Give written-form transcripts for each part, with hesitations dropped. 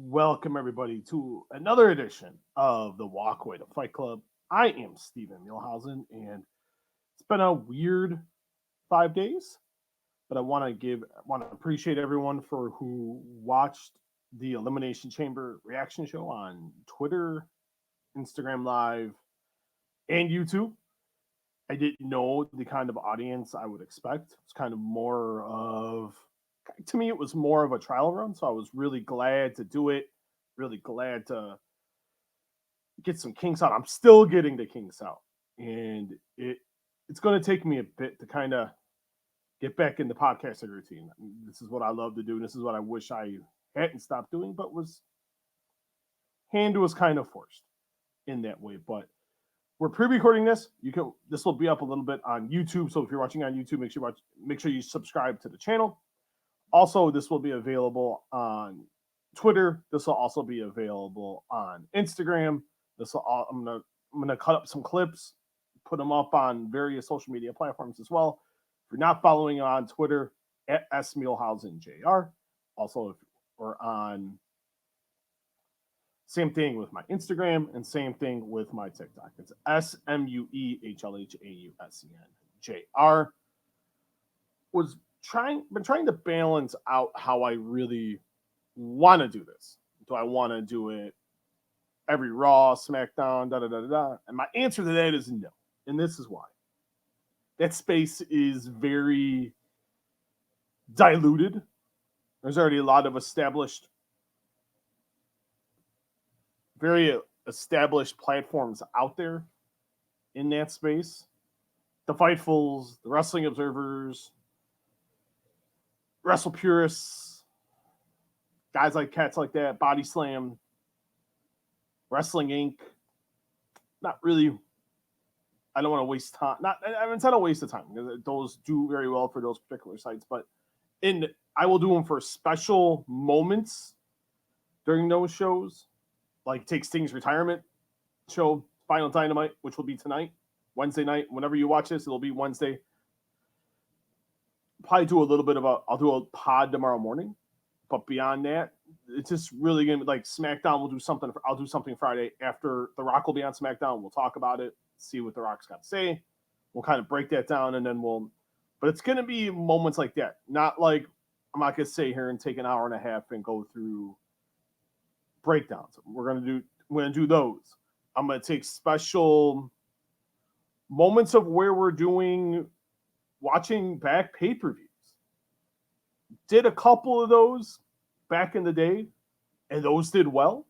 Welcome, everybody, to another edition of the Walkway to Fight Club. I am Steven Milhausen, and it's been a weird 5 days, but I want to appreciate everyone for who watched the Elimination Chamber reaction show on Twitter, Instagram Live, and YouTube. I didn't know the kind of audience I would expect. It's kind of more of, to me, it was more of a trial run. So I was really glad to do it. Really glad to get some kinks out. I'm still getting the kinks out, and it's going to take me a bit to kind of get back in the podcasting routine. This is what I love to do. And this is what I wish I hadn't stopped doing, but was kind of forced in that way. But we're pre-recording this. This will be up a little bit on YouTube. So if you're watching on YouTube, make sure you subscribe to the channel. Also, this will be available on Twitter. This will also be available on Instagram. I'm gonna cut up some clips, put them up on various social media platforms as well. If you're not following on Twitter, at @SMuehlhausenJR. Also, if we're on, same thing with my Instagram and same thing with my TikTok. It's SMUEHLHAUSENJR. Been trying to balance out how I really want to do this. Do I want to do it every Raw, SmackDown, da da da da? And my answer to that is no. And this is why. That space is very diluted. There's already a lot of very established platforms out there in that space. The Fightfuls, the Wrestling Observers, Wrestle Purists, guys like cats like that, Body Slam, Wrestling Inc. Not really. I don't want to waste time. It's not a waste of time because those do very well for those particular sites. But I will do them for special moments during those shows, like take Sting's retirement show, Final Dynamite, which will be tonight, Wednesday night. Whenever you watch this, it'll be Wednesday. Probably do a little bit I'll do a pod tomorrow morning, but beyond that, it's just really gonna be like SmackDown. We'll do something. I'll do something Friday after The Rock will be on SmackDown. We'll talk about it, see what The Rock's got to say. We'll kind of break that down, and then but it's gonna be moments like that. Not like I'm not gonna sit here and take an hour and a half and go through breakdowns. We're gonna do those. I'm gonna take special moments of where we're watching back pay-per-views. Did a couple of those back in the day, and those did well.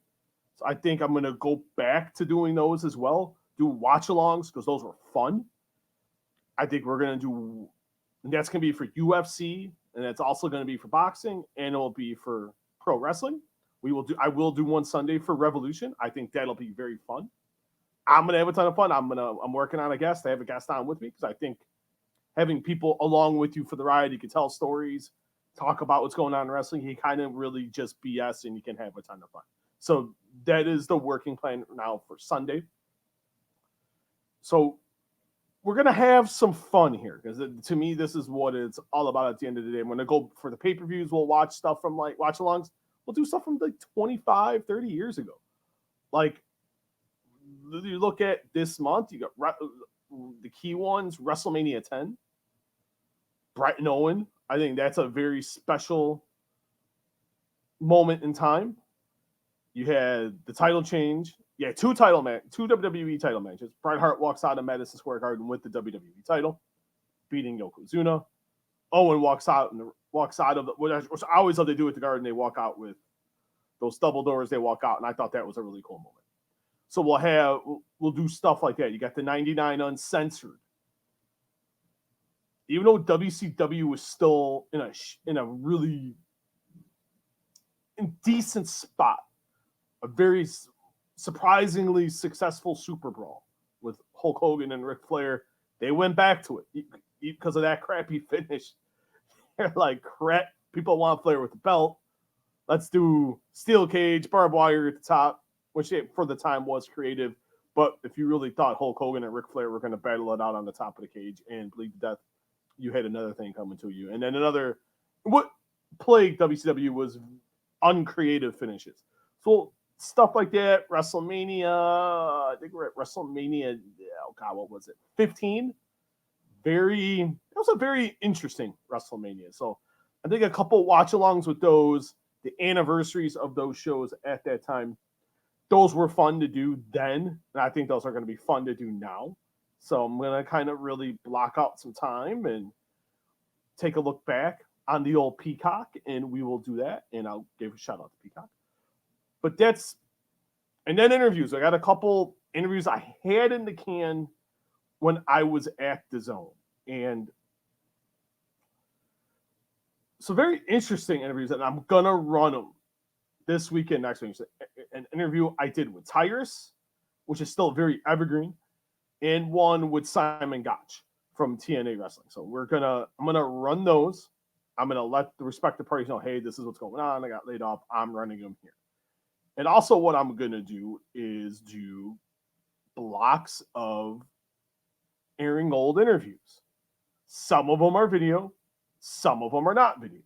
So I think I'm going to go back to doing those as well. Do watch-alongs because those were fun. I think we're going to do, and that's going to be for UFC, and it's also going to be for boxing, and it will be for pro wrestling. I will do one Sunday for Revolution. I think that'll be very fun. I'm going to have a ton of fun. I'm working on a guest. I have a guest on with me because I think having people along with you for the ride, you can tell stories, talk about what's going on in wrestling. He kind of really just BS and you can have a ton of fun. So that is the working plan now for Sunday. So we're going to have some fun here because to me, this is what it's all about at the end of the day. I'm going to go for the pay-per-views. We'll watch stuff from like watch-alongs. We'll do stuff from like 25, 30 years ago. Like you look at this month, you got the key ones, WrestleMania 10. Bret and Owen. I think that's a very special moment in time. You had the title change. Yeah, two WWE title matches. Bret Hart walks out of Madison Square Garden with the WWE title, beating Yokozuna. Owen walks out of the, which I always love they do at the Garden. They walk out with those double doors. They walk out, and I thought that was a really cool moment. So we'll do stuff like that. You got the 99 uncensored. Even though WCW was still in a really decent spot, a very surprisingly successful Super Brawl with Hulk Hogan and Ric Flair, they went back to it because of that crappy finish. They're like, crap, people want Flair with the belt. Let's do steel cage, barbed wire at the top, which for the time was creative. But if you really thought Hulk Hogan and Ric Flair were going to battle it out on the top of the cage and bleed to death, you had another thing coming to you. And then what plagued WCW was uncreative finishes. So stuff like that, WrestleMania. I think we're at WrestleMania. Oh God, what was it? 15. It was a very interesting WrestleMania. So I think a couple watch-alongs with those, the anniversaries of those shows at that time, those were fun to do then, and I think those are going to be fun to do now. So I'm going to kind of really block out some time and take a look back on the old Peacock, and we will do that. And I'll give a shout out to Peacock. But and then interviews. I got a couple interviews I had in the can when I was at the Zone, and so very interesting interviews, and I'm gonna run them this weekend, next week. An interview I did with Tyrus, which is still very evergreen, and one with Simon Gotch from TNA Wrestling. So I'm gonna run those. I'm gonna let the respective parties know, hey, this is what's going on. I got laid off. I'm running them here. And also, what I'm gonna do is do blocks of airing old interviews. Some of them are video, some of them are not video.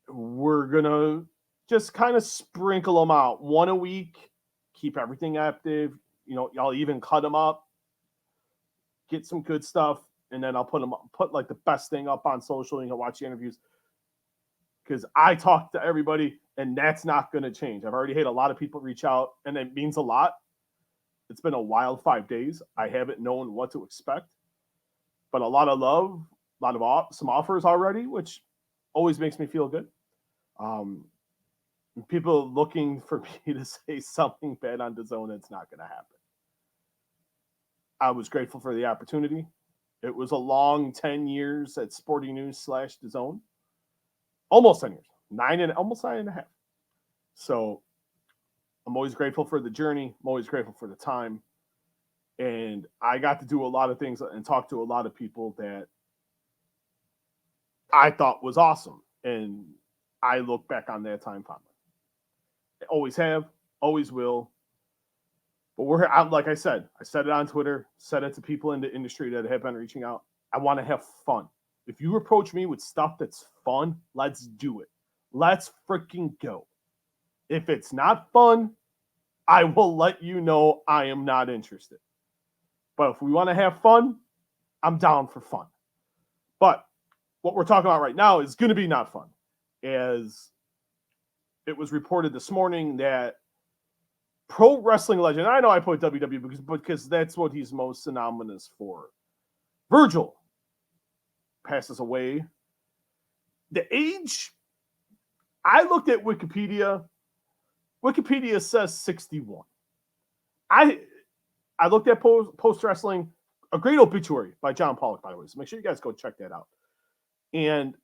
We're gonna just kind of sprinkle them out, one a week, keep everything active. Y'all even cut them up, get some good stuff, and then I'll put like the best thing up on social. You can watch the interviews because I talk to everybody, and that's not going to change. I've already had a lot of people reach out, and it means a lot. It's been a wild 5 days. I haven't known what to expect, but a lot of love, some offers already, which always makes me feel good. People looking for me to say something bad on DAZN, it's not going to happen. I was grateful for the opportunity. It was a long 10 years at Sporting News / DAZN. Almost 10 years. Almost 9.5. So I'm always grateful for the journey. I'm always grateful for the time. And I got to do a lot of things and talk to a lot of people that I thought was awesome. And I look back on that time fondly. I always have, always will. But like I said it on Twitter, said it to people in the industry that have been reaching out. I want to have fun. If you approach me with stuff that's fun, let's do it. Let's freaking go. If it's not fun, I will let you know I am not interested. But if we want to have fun, I'm down for fun. But what we're talking about right now is going to be not fun. As it was reported this morning that pro wrestling legend, I know I put WWE because that's what he's most synonymous for, Virgil, passes away. The age, I looked at Wikipedia. Wikipedia says 61. I looked at Post Wrestling, a great obituary by John Pollock, by the way. So make sure you guys go check that out. And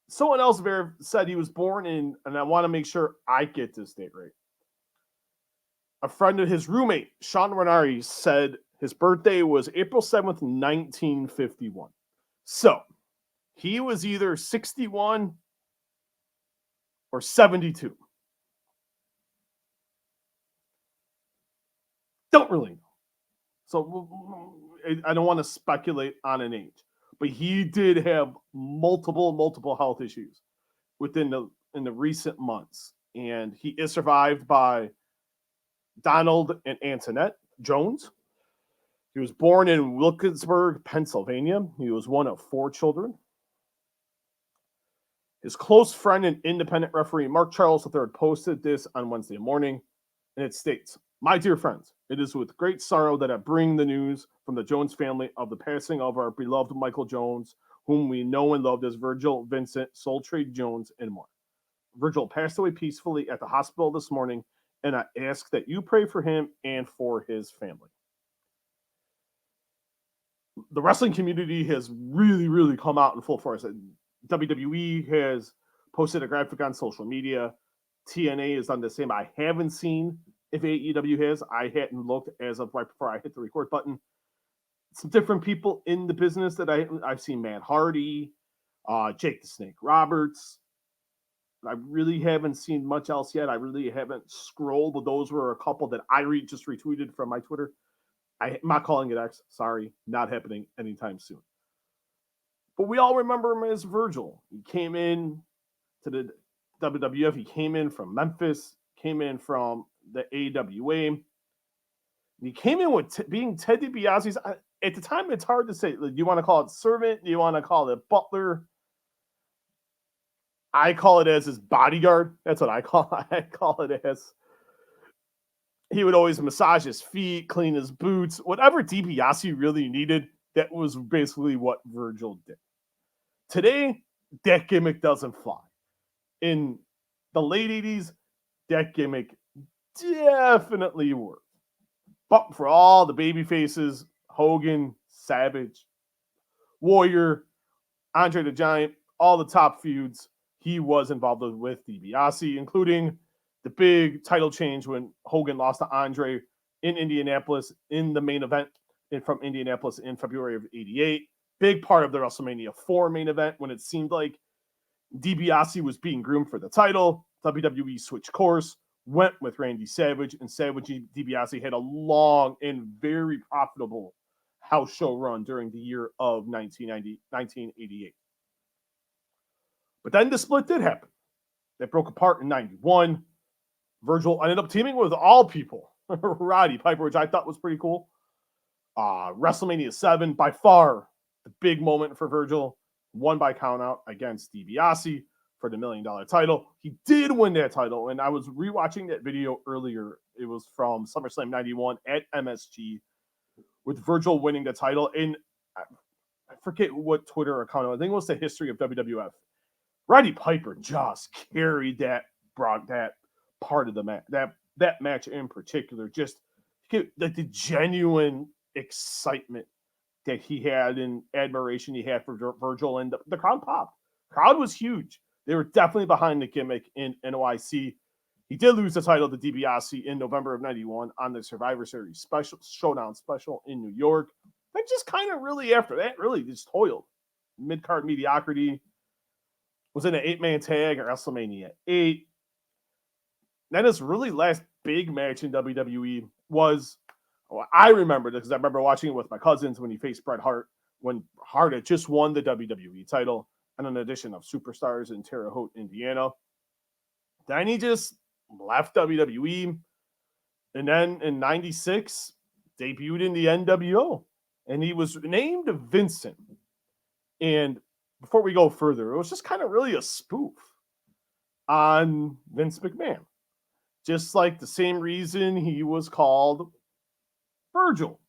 someone else said he was born in, and I want to make sure I get this date right. A friend of his roommate, Sean Renari, said his birthday was April 7th, 1951. So he was either 61 or 72. Don't really know. So I don't want to speculate on an age, but he did have multiple health issues in the recent months, and he is survived by Donald and Antoinette Jones. He was born in Wilkinsburg, Pennsylvania. He was one of 4 children. His close friend and independent referee Mark Charles III posted this on Wednesday morning, and it states, "My dear friends, it is with great sorrow that I bring the news from the Jones family of the passing of our beloved Michael Jones, whom we know and loved as Virgil, Vincent, Soul Trade Jones, and more. Virgil passed away peacefully at the hospital this morning, and I ask that you pray for him and for his family." The wrestling community has really come out in full force. WWE has posted a graphic on social media. TNA has done the same. I haven't seen if AEW has. I hadn't looked as of right before I hit the record button. Some different people in the business that I've seen: Matt Hardy, Jake the Snake Roberts. I really haven't seen much else yet. I really haven't scrolled, but those were a couple that I just retweeted from my Twitter. I'm not calling it X. Sorry, not happening anytime soon. But we all remember him as Virgil. He came in to the WWF. He came in from Memphis, came in from the AWA. He came in with being Ted DiBiase's. At the time, it's hard to say. Do you want to call it servant? Do you want to call it butler? I call it as his bodyguard. That's what I call it as. He would always massage his feet, clean his boots, whatever DiBiase really needed. That was basically what Virgil did. Today, that gimmick doesn't fly. In the late 80s, that gimmick definitely worked. But for all the baby faces, Hogan, Savage, Warrior, Andre the Giant, all the top feuds, he was involved with DiBiase, including the big title change when Hogan lost to Andre in Indianapolis in the main event from Indianapolis in February of '88. Big part of the WrestleMania 4 main event when it seemed like DiBiase was being groomed for the title. WWE switched course, went with Randy Savage, and Savage and DiBiase had a long and very profitable house show run during the year of 1988. But then the split did happen. They broke apart in 91. Virgil ended up teaming with all people. Roddy Piper, which I thought was pretty cool. WrestleMania 7, by far the big moment for Virgil. Won by countout against DiBiase for the $1 million title. He did win that title, and I was rewatching that video earlier. It was from SummerSlam 91 at MSG with Virgil winning the title. And I forget what Twitter account it was. I think it was the history of WWF. Roddy Piper just carried that part of the match, that match in particular. Just the genuine excitement that he had and admiration he had for Virgil, and the crowd popped. Crowd was huge. They were definitely behind the gimmick in NYC. He did lose the title to DiBiase in November of 91 on the Survivor Series Showdown special in New York. Then just kind of really after that, really just toiled. Mid-card mediocrity. Was in an 8-man tag at WrestleMania 8. Then his really last big match in WWE was, I remember this because I remember watching it with my cousins when he faced Bret Hart, when Hart had just won the WWE title, and an addition of superstars in Terre Haute, Indiana. Then he just left WWE, and then in 96, debuted in the NWO, and he was named Vincent. And before we go further, it was just kind of really a spoof on Vince McMahon. Just like the same reason he was called Virgil.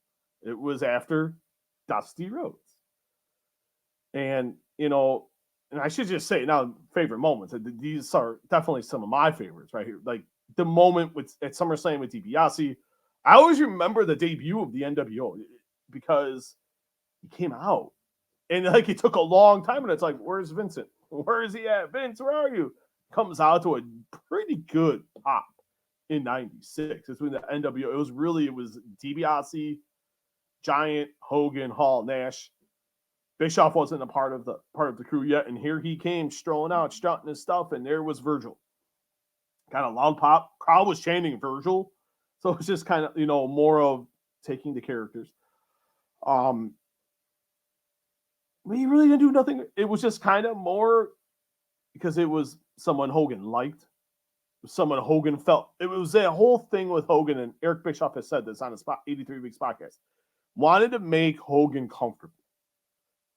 It was after Dusty Rhodes. And, and I should just say now, favorite moments. These are definitely some of my favorites right here. Like the moment at SummerSlam with DiBiase. I always remember the debut of the NWO because he came out. And like it took a long time, and it's like, where's Vincent? Where is he at? Vince, where are you? Comes out to a pretty good pop in 96. It's when the NWO, it was DiBiase, Giant, Hogan, Hall, Nash. Bischoff wasn't a part of the crew yet, and here he came strolling out, strutting his stuff, and there was Virgil. Kind of loud pop. Crowd was chanting Virgil. So it's just kind of, more of taking the characters. He really didn't do nothing. It was just kind of more because it was someone Hogan liked, someone Hogan felt. It was that whole thing with Hogan, and Eric Bischoff has said this on his 83 Weeks podcast. Wanted to make Hogan comfortable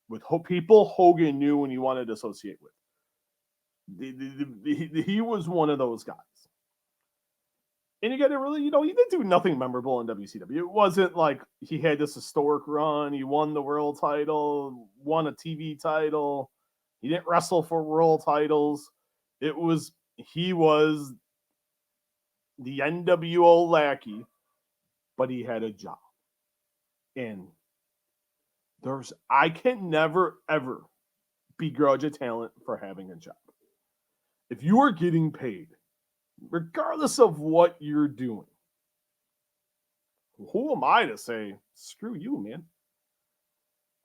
with people Hogan knew and he wanted to associate with. He was one of those guys. And you got to really, he didn't do nothing memorable in WCW. It wasn't like he had this historic run. He won the world title, won a TV title. He didn't wrestle for world titles. He was the NWO lackey, but he had a job. And I can never, ever begrudge a talent for having a job. If you are getting paid, regardless of what you're doing, who am I to say, screw you, man?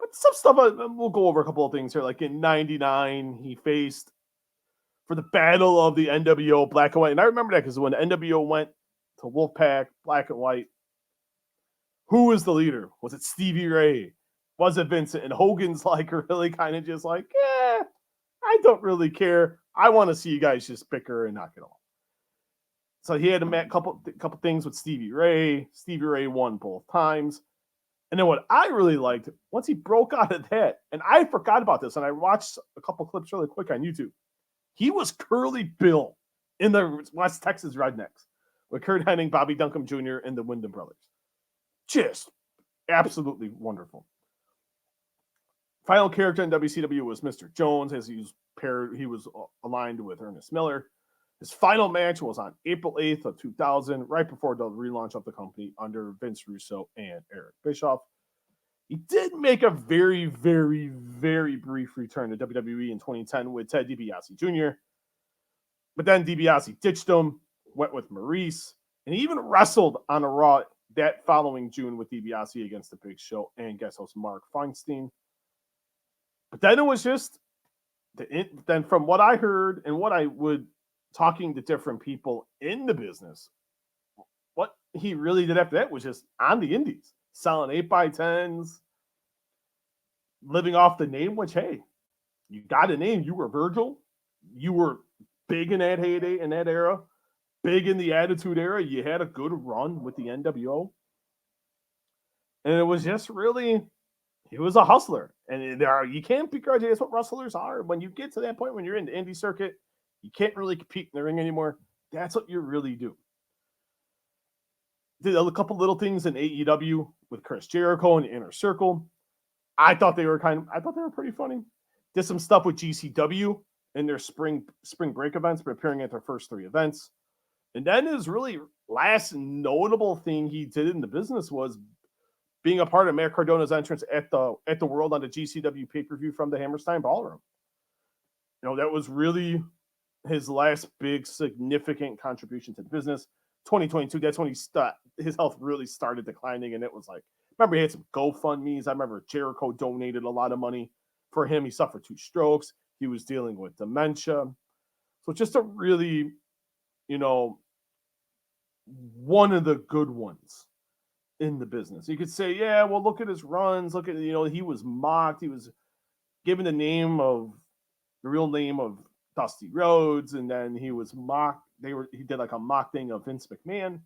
But some stuff, we'll go over a couple of things here. Like in 99, he faced for the battle of the NWO Black and White. And I remember that because when the NWO went to Wolfpack, Black and White, who was the leader? Was it Stevie Ray? Was it Vincent? And Hogan's like really kind of just like, I don't really care. I want to see you guys just bicker and knock it off. So he had a couple things with Stevie Ray. Stevie Ray won both times. And then what I really liked, once he broke out of that, and I forgot about this, and I watched a couple clips really quick on YouTube. He was Curly Bill in the West Texas Rednecks with Kurt Hennig, Bobby Duncombe Jr., and the Wyndham brothers. Just absolutely wonderful. Final character in WCW was Mr. Jones, as he was aligned with Ernest Miller. His final match was on April 8th of 2000, right before the relaunch of the company under Vince Russo and Eric Bischoff. He did make a very, very, very brief return to WWE in 2010 with Ted DiBiase Jr. But then DiBiase ditched him, went with Maurice, and he even wrestled on a Raw that following June with DiBiase against The Big Show and guest host Mark Feinstein. But then it was just, then from what I heard and what I would, talking to different people in the business, what he really did after that was just on the indies, selling 8x10s, living off the name, which, hey, you got a name. You were Virgil. You were big in that heyday, in that era, big in the Attitude Era. You had a good run with the NWO. And it was just really, he was a hustler. And you can't begrudge it. That's what wrestlers are. When you get to that point, when you're in the indie circuit, you can't really compete in the ring anymore. That's what you really do. Did a couple little things in AEW with Chris Jericho and Inner Circle. I thought they were pretty funny. Did some stuff with GCW in their spring break events, preparing at their first 3 events. And then his really last notable thing he did in the business was being a part of Matt Cardona's entrance at the World on the GCW pay-per-view from the Hammerstein Ballroom. That was really his last big significant contribution to the business. 2022, that's when his health really started declining, and it was like, remember he had some GoFundMes. I remember Jericho donated a lot of money for him. He suffered 2 strokes. He was dealing with dementia. So just a really, one of the good ones in the business. You could say, yeah, well, look at his runs. Look at, he was mocked. He was given the real name of Dusty Rhodes, and then he was mocked. He did like a mock thing of Vince McMahon.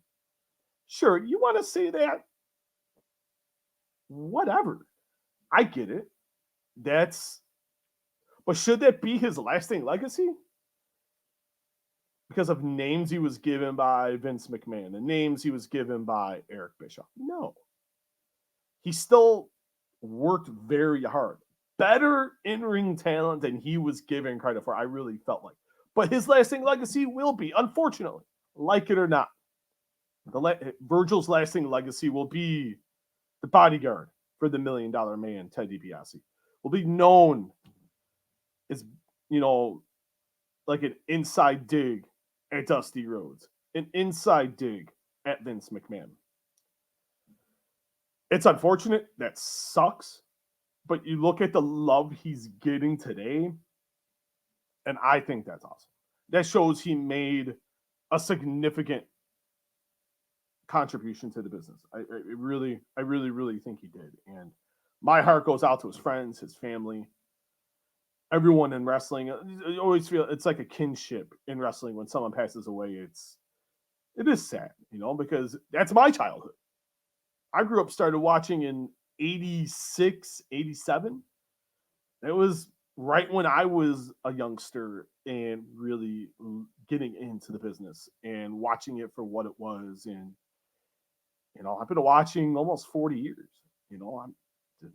Sure, you want to say that? Whatever. I get it. But should that be his lasting legacy? Because of names he was given by Vince McMahon and names he was given by Eric Bischoff? No. He still worked very hard. Better in-ring talent than he was given credit for, I really felt like. But his lasting legacy will be, unfortunately, like it or not, Virgil's lasting legacy will be the bodyguard for the $1 Million Man, Ted DiBiase. Will be known as, like an inside dig at Dusty Rhodes, an inside dig at Vince McMahon. It's unfortunate. That sucks. But you look at the love he's getting today, and I think that's awesome. That shows he made a significant contribution to the business. I really, really think he did. And my heart goes out to his friends, his family, everyone in wrestling. You always feel it's like a kinship in wrestling when someone passes away. It is sad, because that's my childhood. I grew up, started watching in 86, 87. It was right when I was a youngster and really getting into the business and watching it for what it was. And, I've been watching almost 40 years. I'm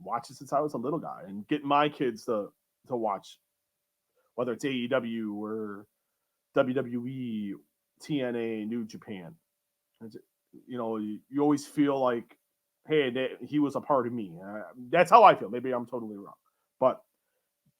watching since I was a little guy and getting my kids to watch, whether it's AEW or WWE, TNA, New Japan. You always feel like, hey, he was a part of me. That's how I feel. Maybe I'm totally wrong. But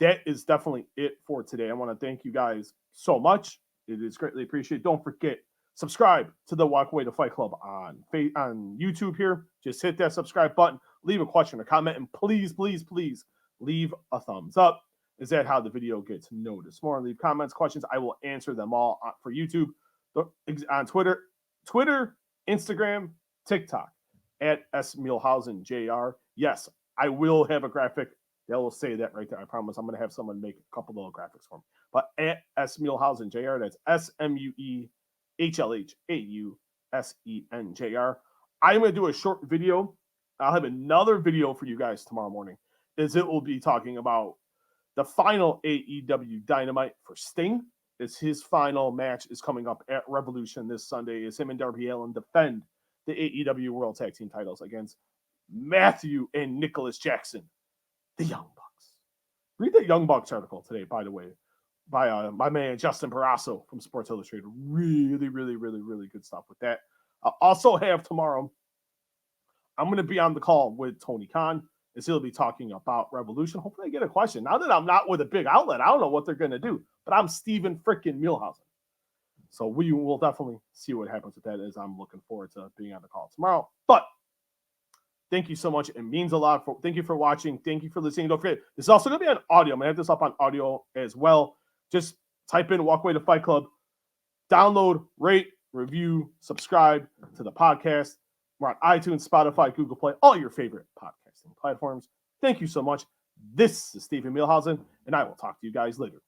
that is definitely it for today. I want to thank you guys so much. It is greatly appreciated. Don't forget, subscribe to the Walk Away to Fight Club on YouTube here. Just hit that subscribe button. Leave a question or comment. And please, please, please leave a thumbs up. Is that how the video gets noticed more? Leave comments, questions. I will answer them all for YouTube, on Twitter, Instagram, TikTok. At S. Mielhausen Jr. Yes, I will have a graphic They will say that right there. I promise. I'm going to have someone make a couple little graphics for me. But at S Muehlhausen Jr. That's SMUEHLHAUSENJR. I'm going to do a short video. I'll have another video for you guys tomorrow morning. Is it will be talking about the final AEW Dynamite for Sting. Is his final match is coming up at Revolution this Sunday. Is him and Darby Allin defend the AEW World Tag Team titles against Matthew and Nicholas Jackson, the Young Bucks. Read the Young Bucks article today, by the way, by my man Justin Barrasso from Sports Illustrated. Really, really, really, really good stuff with that. I'll also have tomorrow, I'm going to be on the call with Tony Khan, as he'll be talking about Revolution. Hopefully I get a question. Now that I'm not with a big outlet, I don't know what they're going to do, but I'm Steven frickin' Muehlhausen. So we will definitely see what happens with that, as I'm looking forward to being on the call tomorrow. But thank you so much. It means a lot. Thank you for watching. Thank you for listening. Don't forget, this is also going to be on audio. I'm going to have this up on audio as well. Just type in Walkway to Fight Club. Download, rate, review, subscribe to the podcast. We're on iTunes, Spotify, Google Play, all your favorite podcasting platforms. Thank you so much. This is Steven Muehlhausen, and I will talk to you guys later.